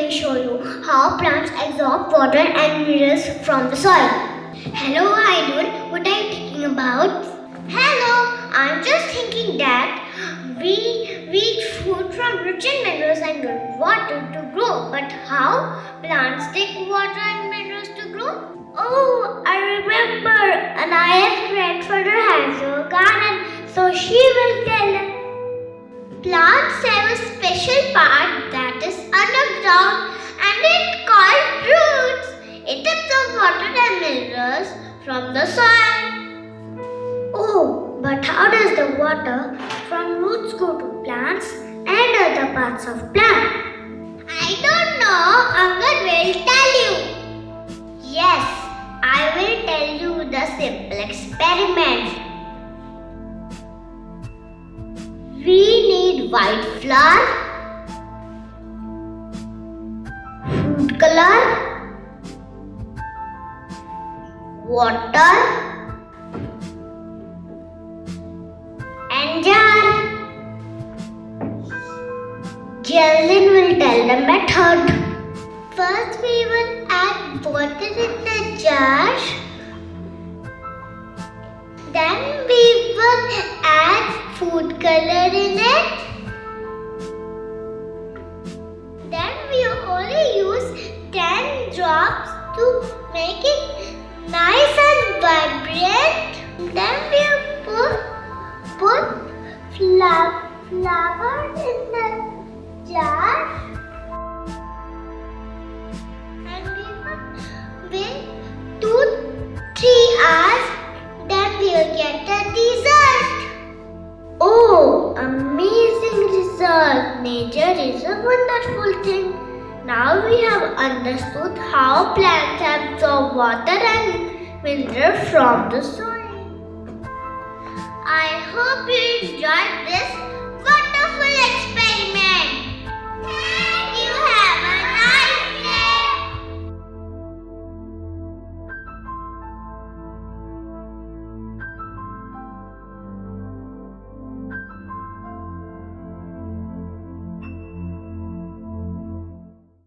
will show you how plants absorb water and minerals from the soil. Hello, EDWIN. What are you thinking about? Hello, I'm just thinking that we eat food from rich in minerals and good water to grow. But how plants take water and minerals to grow? Oh, I remember. And Anaya's grandfather has a garden, so she will tell. Plants have a special part that is underground and it's called roots. It absorbs water and minerals from the soil. Oh, but how does the water from roots go to plants and other parts of plant? I don't know. Angad will tell you. Yes, I will tell you the simple experiment. We need white flour, food color, water, and jar. Jalen will tell the method. First we will add water in the jar. Then we will add food color in it. Then we only use 10 drops to make it nice and vibrant. Then we put flour in the jar. And we will wait 2-3 hours. Then we will get the dessert. Oh, amazing result! Nature is a wonderful thing. Now we have understood how plants absorb water and minerals from the soil. I hope you enjoyed this